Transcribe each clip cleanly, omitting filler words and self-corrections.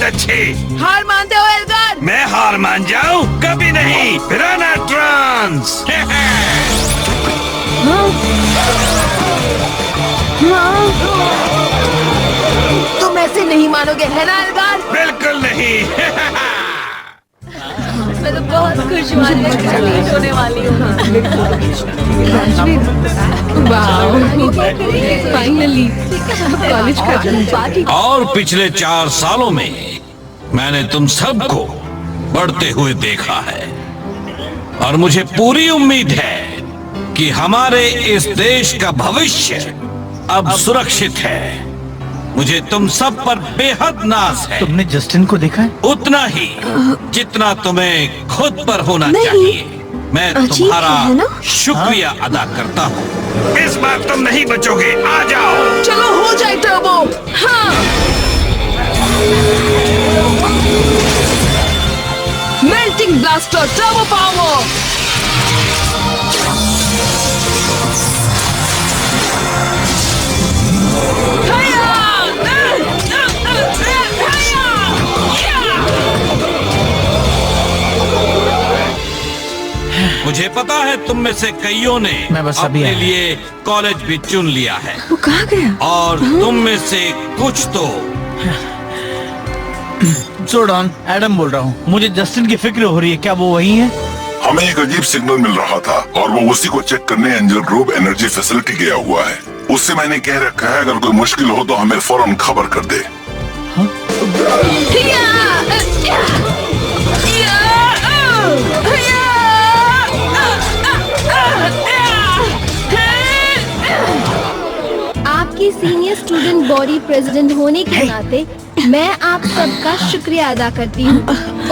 अच्छी। हार मानते हो एल्गार? मैं हार मान जाऊं? कभी नहीं। पिराना ट्रांस। तुम ऐसे नहीं मानोगे है ना एल्गार? बिल्कुल नहीं। मैं तो बहुत खुश हूँ, आज होने वाली हूँ। फाइनली कॉलेज का पार्टी। और पिछले 4 सालों में मैंने तुम सबको बढ़ते हुए देखा है और मुझे पूरी उम्मीद है कि हमारे इस देश का भविष्य अब सुरक्षित है। मुझे तुम सब पर बेहद नाज है। तुमने जस्टिन को देखा है? उतना ही जितना तुम्हें खुद पर होना चाहिए। मैं तुम्हारा शुक्रिया अदा करता हूँ। इस बार तुम नहीं बचोगे। आ जाओ। चलो हो जाए टर्बो। हाँ। Melting blaster turbo power. मुझे पता है तुम में से कईयों ने अपने लिए कॉलेज भी चुन लिया है। वो कहाँ गया? और तुम में से कुछ तो जोडॉन, एडम बोल रहा हूँ। मुझे जस्टिन की फिक्र हो रही है। क्या वो वही है? हमें एक अजीब सिग्नल मिल रहा था और वो उसी को चेक करने एंजल ग्रोव एनर्जी फैसिलिटी गया हुआ है। उससे मैंने कह रखा है अगर कोई मुश्किल हो तो हमें फौरन खबर कर दे। आपकी सीनियर स्टूडेंट बॉडी प्रेसिडेंट होने के नाते मैं आप सबका शुक्रिया अदा करती हूँ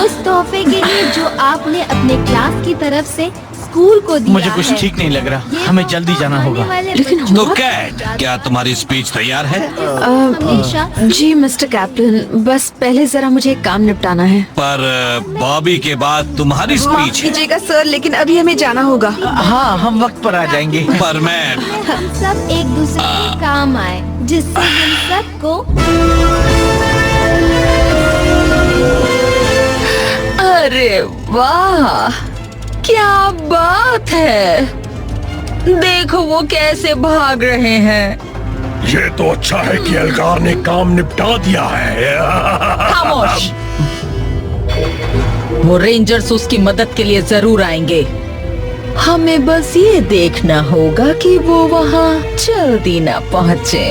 उस तोहफे के लिए जो आपने अपने क्लास की तरफ से स्कूल को दिया। मुझे कुछ ठीक नहीं लग रहा। हमें जल्दी जाना होगा। लेकिन तो कैट, क्या तुम्हारी स्पीच तैयार है? जी मिस्टर कैप्टन, बस पहले जरा मुझे एक काम निपटाना है। पर बॉबी के बाद तुम्हारी स्पीच है। कीजिएगा सर, लेकिन अभी हमें जाना होगा। हाँ, हम वक्त पर आ जाएंगे। पर मैं हम सब एक दूसरे के काम आए जिससे हम सबको। अरे वाह, क्या बात है। देखो वो कैसे भाग रहे हैं। ये तो अच्छा है कि एल्गार ने काम निपटा दिया है। खामोश। वो रेंजर्स उसकी मदद के लिए जरूर आएंगे। हमें बस ये देखना होगा कि वो वहाँ जल्दी ना पहुँचे।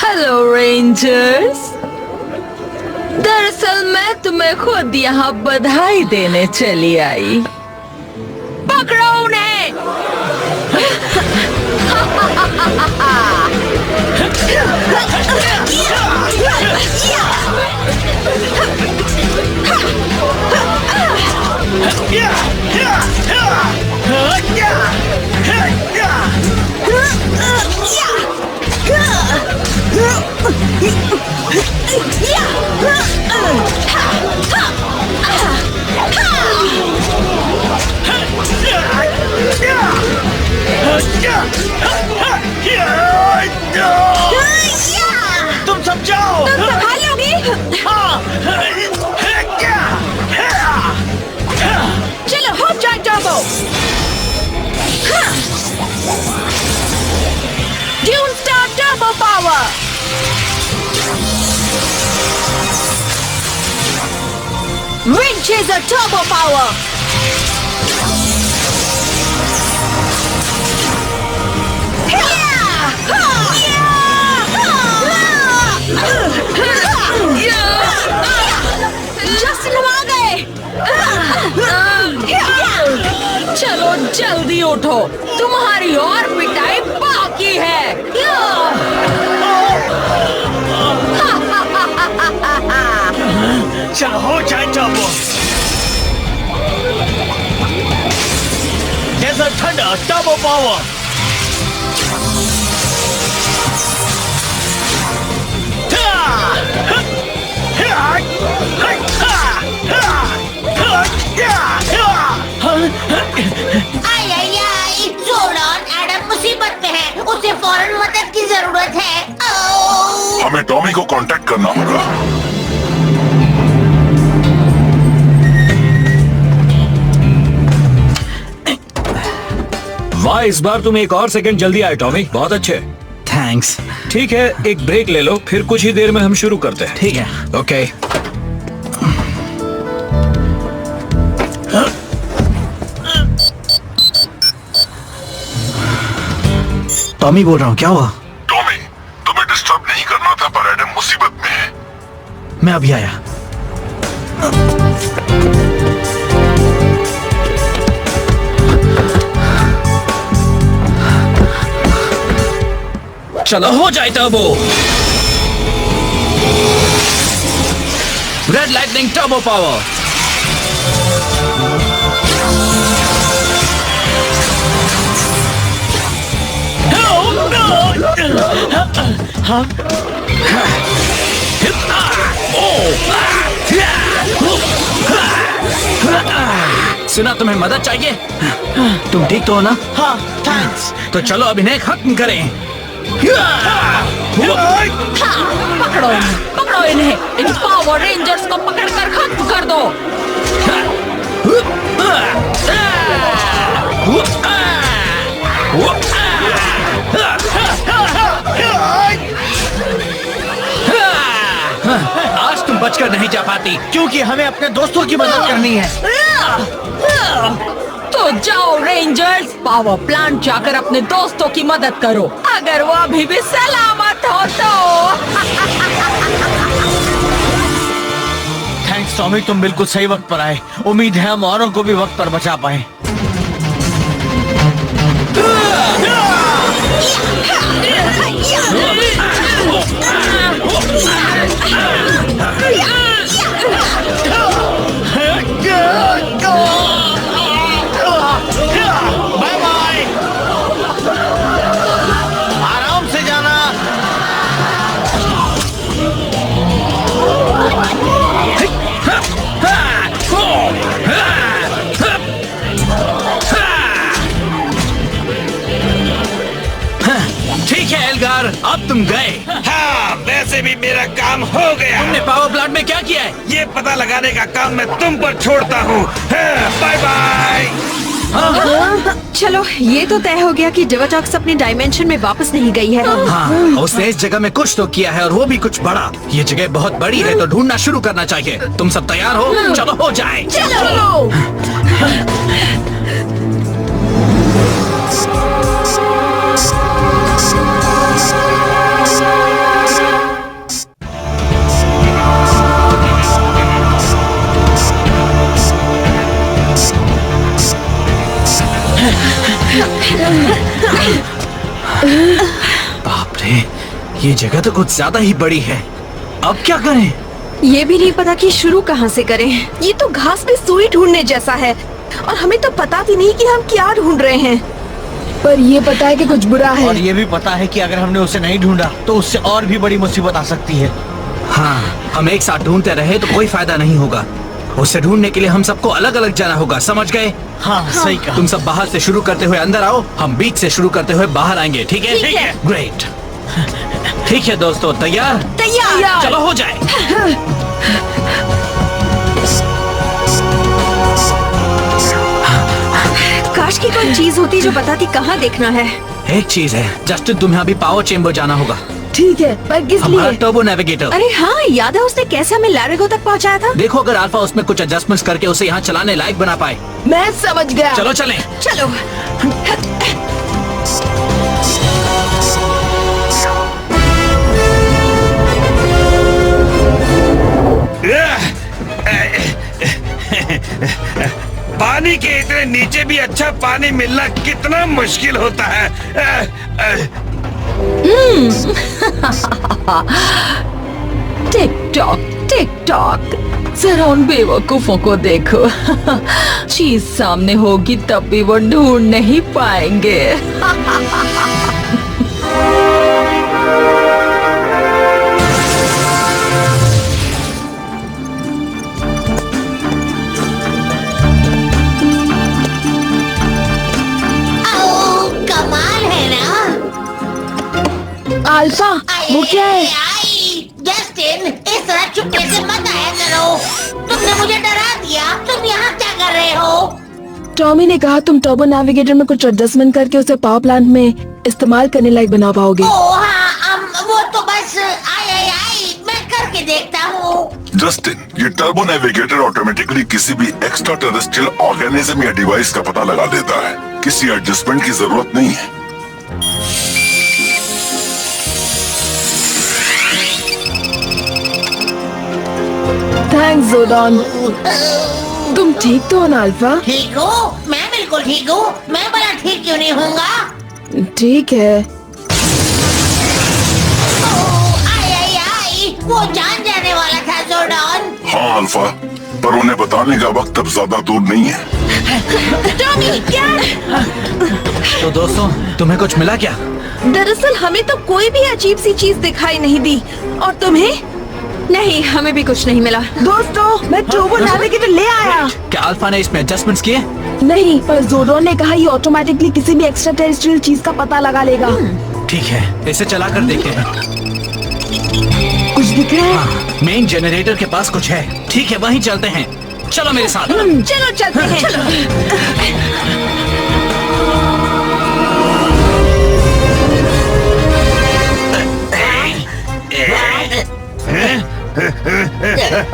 हेलो रेंजर्स, दरअसल मैं तुम्हें खुद यहाँ बधाई देने चली आई। पकड़ो उन्हें। तुम सब जाओ। तुम संभालोगी? चलो हो जाए turbo. Dune star turbo power. Wind chaser turbo power. Justin हम आ गए। चलो जल्दी उठो, तुम्हारी और पिटाई बाकी है। चलो हो जाए turbo. Desert thunder turbo power. हमें टॉमी को कांटेक्ट करना होगा। वाह, इस बार तुम एक और सेकंड जल्दी आए टॉमी, बहुत अच्छे। थैंक्स। ठीक है, एक ब्रेक ले लो, फिर कुछ ही देर में हम शुरू करते हैं। ठीक है। ओके। टॉमी बोल रहा हूँ, क्या हुआ? टॉमी, तुम्हें डिस्टर्ब नहीं करना था पर एडम मुसीबत में है। मैं अभी आया। चलो हो जाए turbo. Red lightning turbo power. सुना, तुम्हें मदद चाहिए? तुम ठीक तो हो ना? हाँ, थैंक्स। तो चलो अभिनय खत्म करें। पकड़ो इन्हें, इन पावर रेंजर्स को पकड़कर खत्म कर दो। आज तुम बचकर नहीं जा पाती। क्योंकि हमें अपने दोस्तों की मदद करनी है। तो जाओ रेंजर्स, पावर प्लांट जाकर अपने दोस्तों की मदद करो, अगर वो अभी भी सलामत हो तो। थैंक्स टॉमी, तुम बिल्कुल सही वक्त पर आए। उम्मीद है हम औरों को भी वक्त पर बचा पाए। बाय बाय, आराम से जाना। ठीक है एल्गार, अब तुम गए। हाँ, वैसे भी मेरा काम हो गया। तुमने पावर प्लांट में क्या किया है? ये पता लगाने का काम मैं तुम पर छोड़ता हूँ। Bye bye. चलो, ये तो तय हो गया कि डिवाटॉक्स अपने डायमेंशन में वापस नहीं गई है। हाँ, उसने इस जगह में कुछ तो किया है और वो भी कुछ बड़ा। ये जगह बहुत बड़ी है तो ढूंढना शुरू करना चाहिए। तुम सब तैयार हो? चलो हो जाए। चलो। बाप रे, ये जगह तो कुछ ज्यादा ही बड़ी है। अब क्या करें? ये भी नहीं पता कि शुरू कहाँ से करें। ये तो घास में सुई ढूंढने जैसा है और हमें तो पता भी नहीं कि हम क्या ढूंढ रहे हैं। पर ये पता है कि कुछ बुरा है। और ये भी पता है कि अगर हमने उसे नहीं ढूंढा तो उससे और भी बड़ी मुसीबत आ सकती है। हाँ, हम एक साथ ढूंढते रहे तो कोई फायदा नहीं होगा। उसे ढूंढने के लिए हम सबको अलग अलग जाना होगा, समझ गए? हाँ, सही कहा। तुम सब बाहर से शुरू करते हुए अंदर आओ, हम बीच से शुरू करते हुए बाहर आएंगे, ठीक है? ठीक है। ग्रेट। ठीक है दोस्तों, तैयार? तैयार। चलो हो जाए। काश की कोई चीज होती जो बताती कहाँ देखना है। एक चीज है, जस्टिन, तुम्हें अभी पावर चेम्बर जाना होगा। ठीक है, पर किस हमारा लिए? Turbo navigator. अरे हाँ, याद है उसने कैसे हमें लैरिगो तक पहुँचाया था। देखो अगर अल्फा उसमें कुछ एडजस्टमेंट्स करके उसे यहाँ चलाने लायक बना पाए। मैं समझ गया। चलो चलें। चलो। पानी के इतने नीचे भी अच्छा पानी मिलना कितना मुश्किल होता है। टिक टॉक, जरा उन बेवकूफों को देखो। चीज सामने होगी तब भी वो ढूंढ नहीं पाएंगे। अल्फा, वो क्या है? जस्टिन, इस तरह चुपके से मत आया करो। तुमने मुझे डरा दिया। तुम यहाँ क्या कर रहे हो? टॉमी ने कहा तुम टर्बो नेविगेटर में कुछ एडजस्टमेंट करके उसे पावर प्लांट में इस्तेमाल करने लायक बना पाओगे। ओह हाँ, वो तो बस आई मैं करके देखता हूँ। जस्टिन, ये टर्बो नेविगेटर ऑटोमेटिकली किसी भी एक्स्ट्रा टेरेस्ट्रियल ऑर्गेनिज्म या डिवाइस का पता लगा देता है। किसी एडजस्टमेंट की जरूरत नहीं है। थैंक्स जोडॉन। तुम ठीक तो हो ना अल्फा? ठीक हो? मैं बिल्कुल ठीक हूँ। मैं भला ठीक क्यों नहीं होऊंगा? ठीक है। आई वो जान जाने वाला था जोडॉन। हाँ अल्फा, पर उन्हें बताने का वक्त अब ज्यादा दूर नहीं है। टॉमी, क्या? तो दोस्तों, तुम्हें कुछ मिला क्या? दरअसल हमें तो कोई भी अजीब सी चीज दिखाई नहीं दी। और तुम्हें? नहीं, हमें भी कुछ नहीं मिला। दोस्तों, मैं टर्बो नेविगेटर ले आया। क्या अल्फा ने इसमें एडजस्टमेंट्स किए? नहीं, पर जोडॉन ने कहा ये ऑटोमेटिकली किसी भी एक्स्ट्रा टेरेस्ट्रियल चीज का पता लगा लेगा। ठीक है, इसे चला कर देखें। कुछ दिख रहा है? हाँ, मेन जनरेटर के पास कुछ है। ठीक है, वहीं चलते हैं। चलो मेरे साथ। चलो चलते हैं।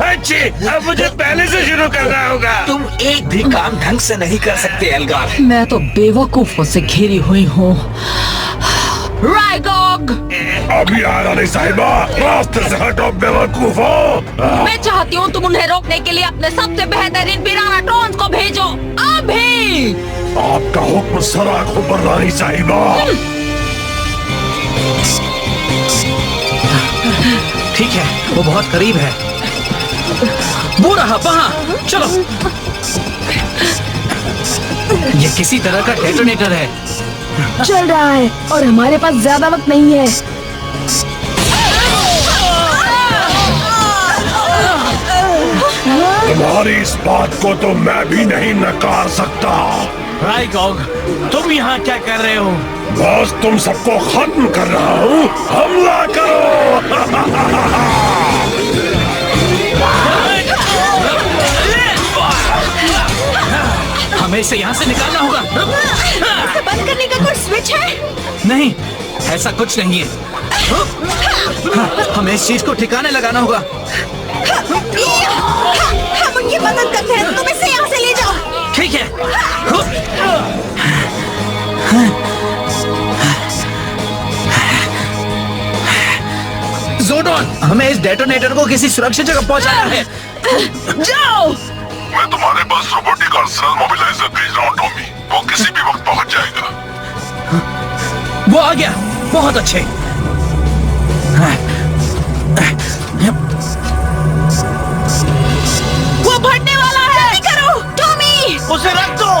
अच्छी, अब मुझे पहले से शुरू करना होगा। तुम एक भी काम ढंग से नहीं कर सकते एल्गार। मैं तो बेवकूफों से घिरी हुई हूँ। राइगॉग! अभी आया नहीं साहिबा, रास्ते से हटो बेवकूफो। मैं चाहती हूँ तुम उन्हें रोकने के लिए अपने सबसे बेहतरीन पिराना ड्रोन्स को भेजो अभी। आपका हुक्म सरा खुबर रानी साहिबा। ठीक है, वो बहुत करीब है। वो रहा वहाँ। चलो। ये किसी तरह का डेटोनेटर है। चल रहा है और हमारे पास ज्यादा वक्त नहीं है। तुम्हारी इस बात को तो मैं भी नहीं नकार सकता। राइगॉग, तुम यहाँ क्या कर रहे हो? बस तुम सबको खत्म कर रहा हूँ। हमला करो। हमें इसे यहाँ से निकालना होगा। इसे बंद करने का कोई स्विच है? नहीं, ऐसा कुछ नहीं है। हमें इस चीज को ठिकाने लगाना होगा। हम उनकी मदद करते हैं। तुम इसे यहाँ से ले जाओ। ठीक है। जोडॉन, हमें इस डेटोनेटर को किसी सुरक्षित जगह पहुंचाना है। जाओ। मैं तुम्हारे पास रोबोटिक अर्सनल मोबिलाइजर भेज रहा हूँ टॉमी। वो किसी भी वक्त पहुंच जाएगा। वो आ गया। बहुत अच्छे। वो बढ़ने वाला है। जल्दी करो टॉमी। उसे रख दो।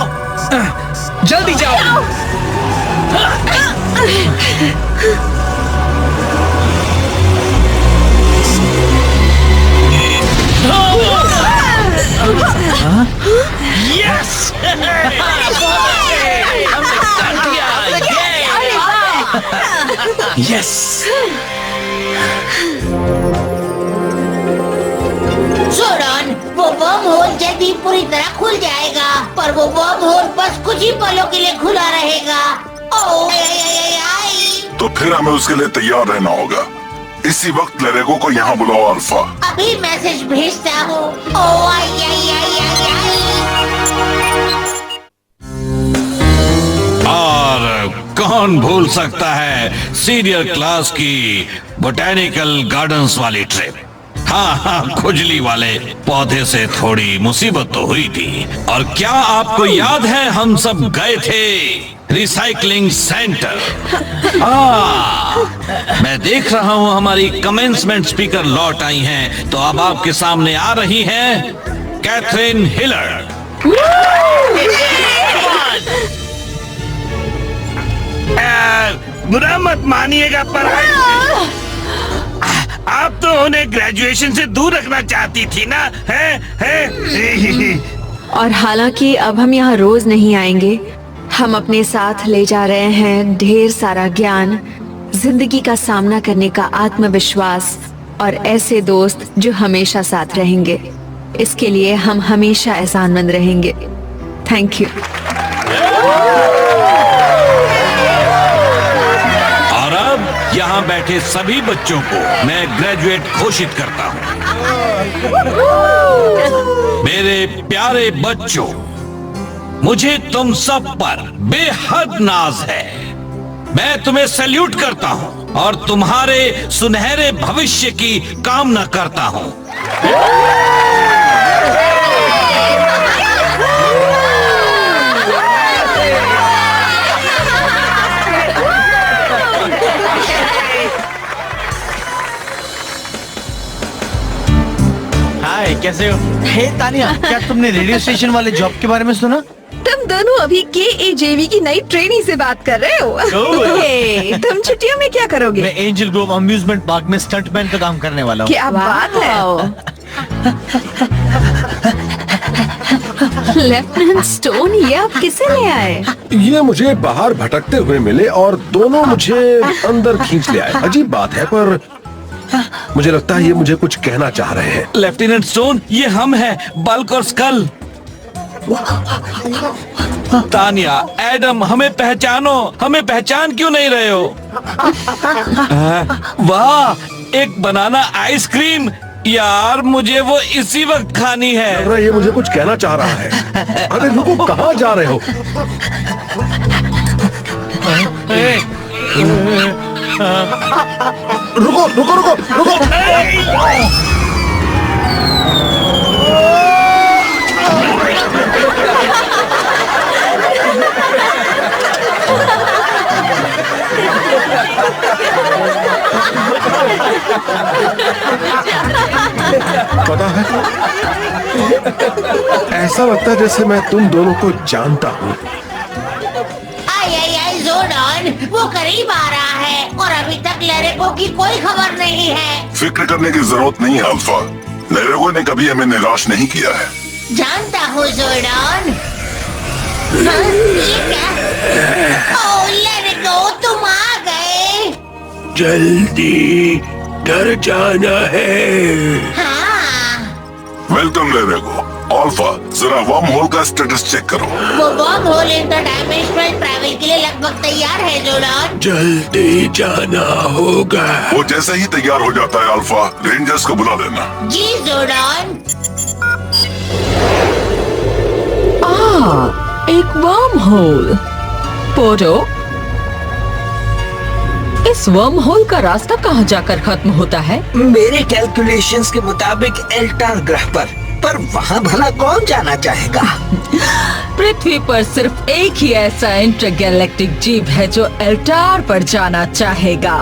जल्दी जाओ। यस! यस। जोडॉन, वो वर्म होल जल्दी पूरी तरह खुल जाएगा, पर वो वर्म होल बस कुछ ही पलों के लिए खुला रहेगा। ओह, तो फिर हमें उसके लिए तैयार रहना होगा। इसी वक्त लरेगो को यहाँ बुलाओ अल्फा। अभी मैसेज भेजता हूँ। ओह, और कौन भूल सकता है सीनियर क्लास की बोटेनिकल गार्डन्स वाली ट्रिप। हाँ, खुजली वाले पौधे से थोड़ी मुसीबत तो हुई थी। और क्या आपको याद है हम सब गए थे रिसाइकलिंग सेंटर? मैं देख रहा हूँ हमारी कमेंसमेंट स्पीकर लौट आई हैं, तो अब आपके सामने आ रही हैं कैथरीन हिलर। बुरा मत मानिएगा, पर आप तो उन्हें ग्रेजुएशन से दूर रखना चाहती थी ना? है? और हालांकि अब हम यहाँ रोज नहीं आएंगे, हम अपने साथ ले जा रहे हैं ढेर सारा ज्ञान, जिंदगी का सामना करने का आत्मविश्वास और ऐसे दोस्त जो हमेशा साथ रहेंगे। इसके लिए हम हमेशा एहसानमंद रहेंगे। Thank you. और अब यहाँ बैठे सभी बच्चों को मैं ग्रेजुएट घोषित करता हूँ। मेरे प्यारे बच्चों, मुझे तुम सब पर बेहद नाज है। मैं तुम्हें सैल्यूट करता हूँ और तुम्हारे सुनहरे भविष्य की कामना करता हूँ। हाय, कैसे हो? हे तानिया, क्या तुमने रेडियो स्टेशन वाले जॉब के बारे में सुना? तुम दोनों अभी KAJV की नई ट्रेनी से बात कर रहे हो? हे, तुम छुट्टियों में क्या करोगे? मैं एंजल ग्रोव अम्यूजमेंट पार्क में स्टंटमैन का काम करने वाला हूँ। क्या बात है? लेफ्टिनेंट स्टोन, ये आप किसे ले आए? ये मुझे बाहर भटकते हुए मिले और दोनों मुझे अंदर खींच ले आए। अजीब बात है, पर मुझे लगता है ये मुझे कुछ कहना चाह रहे हैं। लेफ्टिनेंट स्टोन, ये हम हैं, बल्क और स्कल। तानिया, एडम, हमें पहचानो। हमें पहचान क्यों नहीं रहे हो? वाह, एक बनाना आइसक्रीम। यार, मुझे वो इसी वक्त खानी है। लग रहा है ये मुझे कुछ कहना चाह रहा है। अरे रुको, कहाँ जा रहे हो? रुको रुको रुको रुको। पता है, ऐसा लगता है जैसे मैं तुम दोनों को जानता हूँ। आई जोरडॉन, वो करीब आ रहा है और अभी तक लेरेको की कोई खबर नहीं है। फिक्र करने की जरूरत नहीं है अल्फा। लेरेको ने कभी हमें निराश नहीं किया है। जानता हूँ जोरडॉन। हाँ, ये क्या? ओह लेरेको, तुम आ गए। जल्दी डर जाना है। हाँ। वेलकम लेरेको। अल्फा, जरा वर्म होल का स्टेटस चेक करो। वो वर्म होल इंटरडायमेंशनल ट्रैवल के लिए लगभग तैयार है जोरडॉन। जल्दी जाना होगा। वो जैसे ही तैयार हो जाता है अल्फा, रेंजर्स को बुला देना। जी जोरडॉन। एक वर्म होल। पोरो, इस वर्म होल का रास्ता कहाँ जाकर खत्म होता है? मेरे कैलकुलेशंस के मुताबिक एल्टार ग्रह पर वहाँ भला कौन जाना चाहेगा? पृथ्वी पर सिर्फ एक ही ऐसा इंटरगैलेक्टिक जीव है जो एल्टार पर जाना चाहेगा।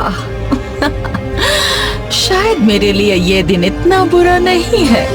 शायद मेरे लिए ये दिन इतना बुरा नहीं है।